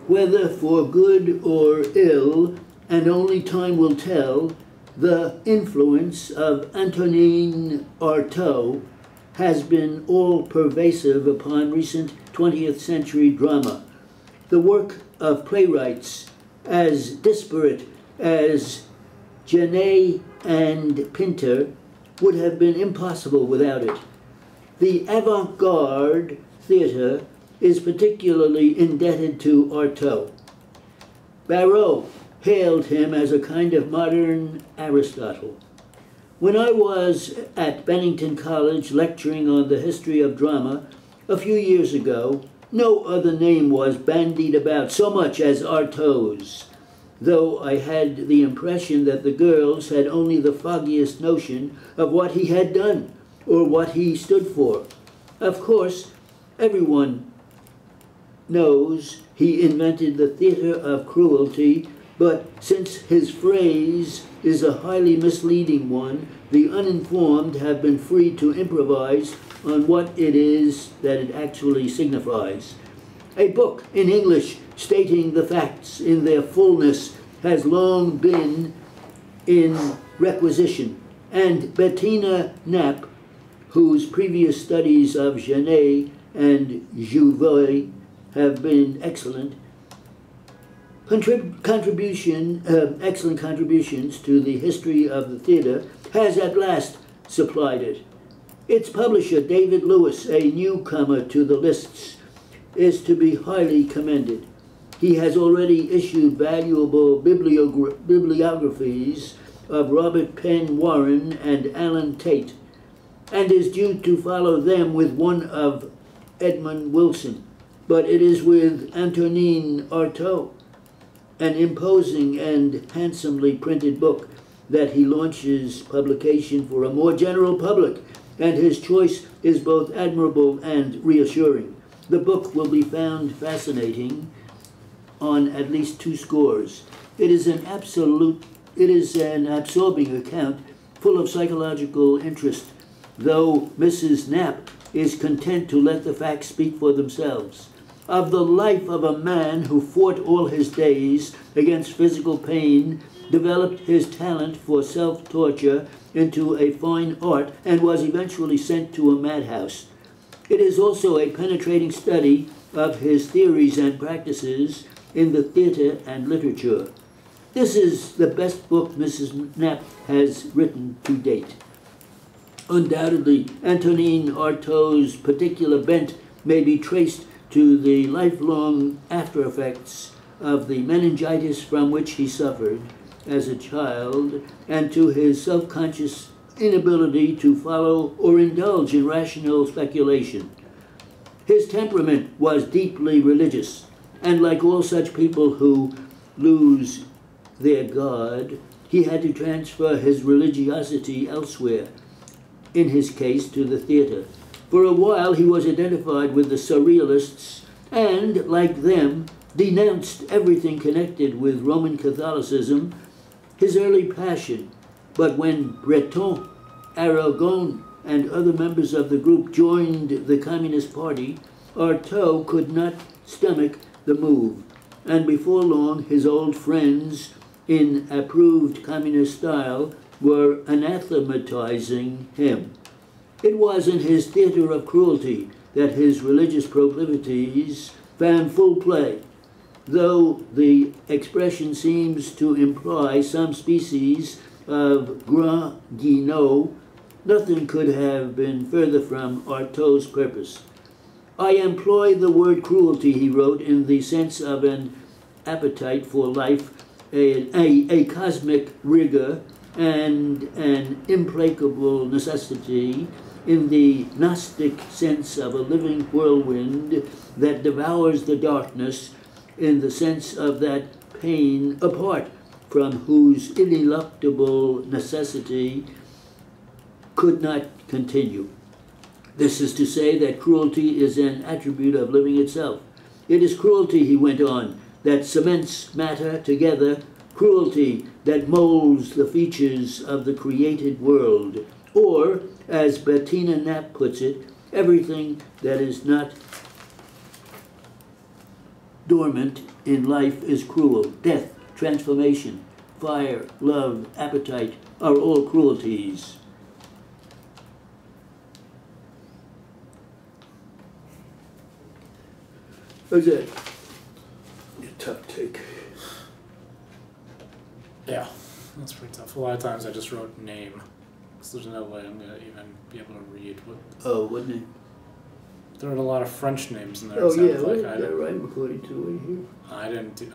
Whether for good or ill, and only time will tell, the influence of Antonin Artaud has been all-pervasive upon recent 20th century drama. The work of playwrights as disparate as Genet and Pinter would have been impossible without it. The avant-garde theater is particularly indebted to Artaud. Barrault hailed him as a kind of modern Aristotle. When I was at Bennington College lecturing on the history of drama a few years ago, no other name was bandied about so much as Artaud's, though I had the impression that the girls had only the foggiest notion of what he had done or what he stood for. Of course, everyone knows he invented the theater of cruelty, but since his phrase is a highly misleading one, the uninformed have been free to improvise on what it is that it actually signifies. A book in English stating the facts in their fullness has long been in requisition, and Bettina Knapp, whose previous studies of Genet and Jouvet have been excellent, excellent contributions to the history of the theater, has at last supplied it. Its publisher, David Lewis, a newcomer to the lists, is to be highly commended. He has already issued valuable bibliographies of Robert Penn Warren and Alan Tate, and is due to follow them with one of Edmund Wilson. But it is with Antonin Artaud, an imposing and handsomely printed book, that he launches publication for a more general public, and his choice is both admirable and reassuring. The book will be found fascinating on at least 2 scores. It is an absorbing account full of psychological interest, though Mrs. Knapp is content to let the facts speak for themselves. Of the life of a man who fought all his days against physical pain, developed his talent for self-torture into a fine art, and was eventually sent to a madhouse. It is also a penetrating study of his theories and practices in the theater and literature. This is the best book Mrs. Knapp has written to date. Undoubtedly, Antonin Artaud's particular bent may be traced to the lifelong after-effects of the meningitis from which he suffered as a child, and to his self-conscious inability to follow or indulge in rational speculation. His temperament was deeply religious, and like all such people who lose their God, he had to transfer his religiosity elsewhere, in his case to the theater. For a while he was identified with the Surrealists and, like them, denounced everything connected with Roman Catholicism, his early passion. But when Breton, Aragon, and other members of the group joined the Communist Party, Artaud could not stomach the move, and before long his old friends in approved communist style were anathematizing him. It was in his theater of cruelty that his religious proclivities found full play, though the expression seems to imply some species of grand guignol. Nothing could have been further from Artaud's purpose. I employ the word cruelty, he wrote, in the sense of an appetite for life, a cosmic rigor, and an implacable necessity, in the Gnostic sense of a living whirlwind that devours the darkness, in the sense of that pain apart from whose ineluctable necessity could not continue. This is to say that cruelty is an attribute of living itself. It is cruelty, he went on, that cements matter together, cruelty that molds the features of the created world, or, as Bettina Knapp puts it, everything that is not dormant in life is cruel. Death, transformation, fire, love, appetite are all cruelties. How's that? Your tough take. Yeah, that's pretty tough. A lot of times I just wrote name, because there's no way I'm going to even be able to read what... Oh, what name? There are a lot of French names in there. Oh, it sounds yeah, like. well, yeah, right, according to it here. I didn't do...